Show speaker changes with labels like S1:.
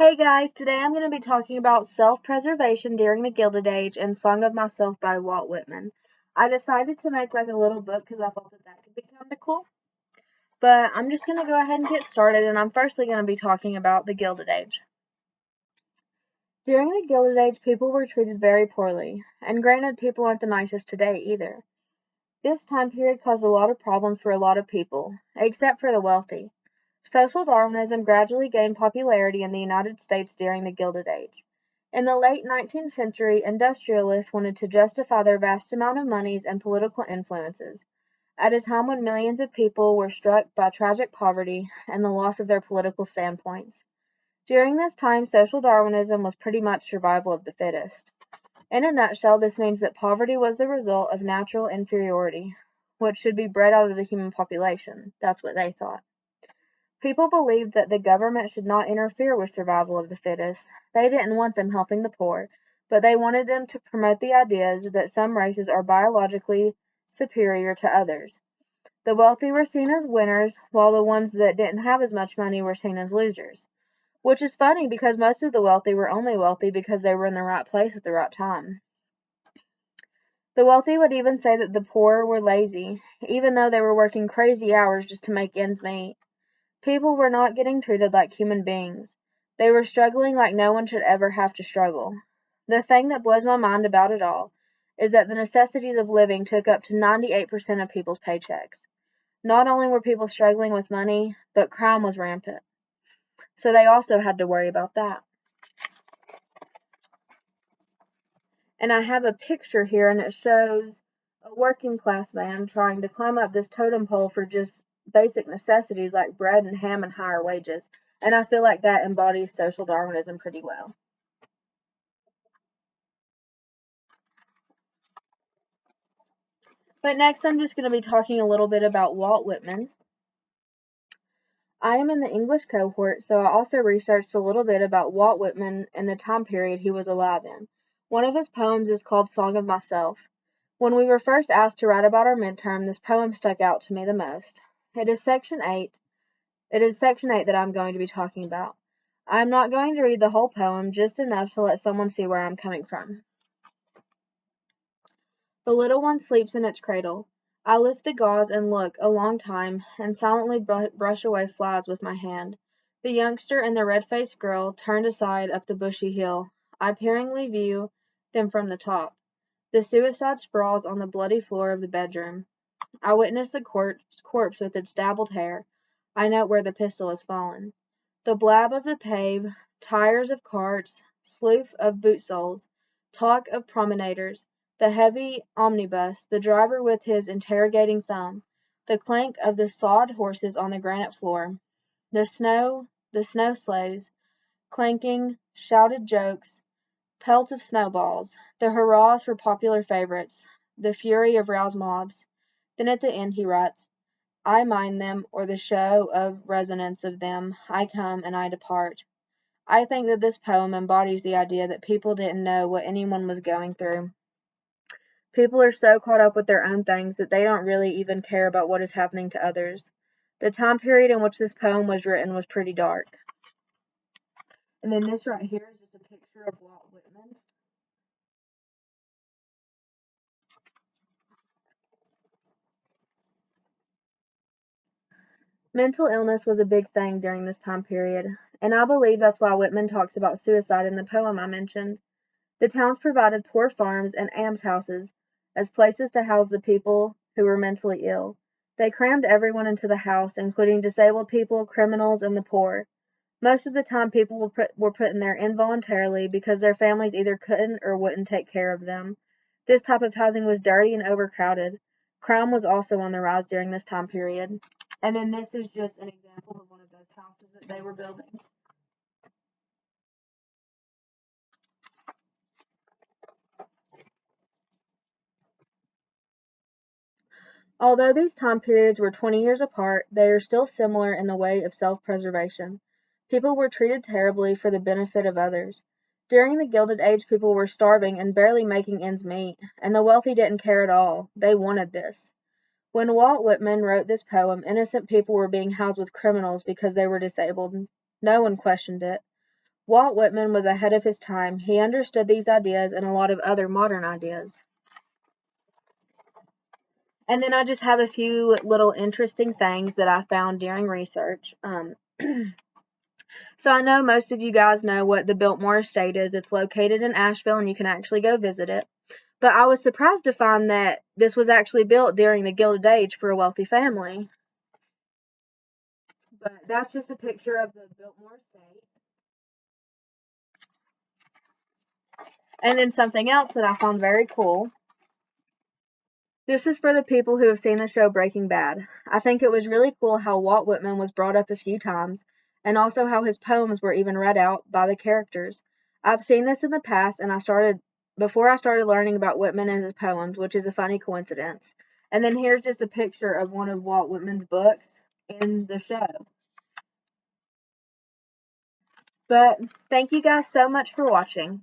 S1: Hey guys, today I'm going to be talking about self-preservation during the Gilded Age and Song of Myself by Walt Whitman. I decided to make like a little book because I thought that could be kind of cool. But I'm just going to go ahead and get started, and I'm firstly going to be talking about the Gilded Age. During the Gilded Age, people were treated very poorly, and granted, people aren't the nicest today either. This time period caused a lot of problems for a lot of people, except for the wealthy. Social Darwinism gradually gained popularity in the United States during the Gilded Age. In the late 19th century, industrialists wanted to justify their vast amount of monies and political influences, at a time when millions of people were struck by tragic poverty and the loss of their political standpoints. During this time, social Darwinism was pretty much survival of the fittest. In a nutshell, this means that poverty was the result of natural inferiority, which should be bred out of the human population. That's what they thought. People believed that the government should not interfere with survival of the fittest. They didn't want them helping the poor, but they wanted them to promote the ideas that some races are biologically superior to others. The wealthy were seen as winners, while the ones that didn't have as much money were seen as losers. Which is funny because most of the wealthy were only wealthy because they were in the right place at the right time. The wealthy would even say that the poor were lazy, even though they were working crazy hours just to make ends meet. People were not getting treated like human beings. They were struggling like no one should ever have to struggle. The thing that blows my mind about it all is that the necessities of living took up to 98% of people's paychecks. Not only were people struggling with money, but crime was rampant. So they also had to worry about that. And I have a picture here, and it shows a working class man trying to climb up this totem pole for just basic necessities like bread and ham and higher wages. And I feel like that embodies social Darwinism pretty well. But next, I'm just going to be talking a little bit about Walt Whitman. I am in the English cohort, so I also researched a little bit about Walt Whitman and the time period he was alive in. One of his poems is called Song of Myself. When we were first asked to write about our midterm, this poem stuck out to me the most. It is section 8. It is section 8 that I'm going to be talking about. I'm not going to read the whole poem, just enough to let someone see where I'm coming from. The little one sleeps in its cradle. I lift the gauze and look a long time, and silently brush away flies with my hand. The youngster and the red-faced girl turned aside up the bushy hill. I peeringly view them from the top. The suicide sprawls on the bloody floor of the bedroom. I witness the corpse with its dabbled hair. I note where the pistol has fallen. The blab of the pave, tires of carts, sloof of boot soles, talk of promenaders, the heavy omnibus, the driver with his interrogating thumb, the clank of the sawed horses on the granite floor, the snow sleighs, clanking, shouted jokes, pelt of snowballs, the hurrahs for popular favorites, the fury of roused mobs. Then at the end he writes, I mind them, or the show of resonance of them, I come and I depart. I think that this poem embodies the idea that people didn't know what anyone was going through. People are so caught up with their own things that they don't really even care about what is happening to others. The time period in which this poem was written was pretty dark. And then this right here is just a picture of Walt Whitman. Mental illness was a big thing during this time period, and I believe that's why Whitman talks about suicide in the poem I mentioned. The towns provided poor farms and almshouses as places to house the people who were mentally ill. They crammed everyone into the house, including disabled people, criminals, and the poor. Most of the time, people were put in there involuntarily because their families either couldn't or wouldn't take care of them. This type of housing was dirty and overcrowded. Crime was also on the rise during this time period. And then this is just an example of one of those houses that they were building. Although these time periods were 20 years apart, they are still similar in the way of self-preservation. People were treated terribly for the benefit of others. During the Gilded Age, people were starving and barely making ends meet, and the wealthy didn't care at all. They wanted this. When Walt Whitman wrote this poem, innocent people were being housed with criminals because they were disabled. No one questioned it. Walt Whitman was ahead of his time. He understood these ideas and a lot of other modern ideas. And then I just have a few little interesting things that I found during research. So I know most of you guys know what the Biltmore Estate is. It's located in Asheville and you can actually go visit it. But I was surprised to find that this was actually built during the Gilded Age for a wealthy family. But that's just a picture of the Biltmore Estate. And then something else that I found very cool. This is for the people who have seen the show Breaking Bad. I think it was really cool how Walt Whitman was brought up a few times, and also how his poems were even read out by the characters. I've seen this in the past, and before I started learning about Whitman and his poems, which is a funny coincidence. And then here's just a picture of one of Walt Whitman's books in the show. But thank you guys so much for watching.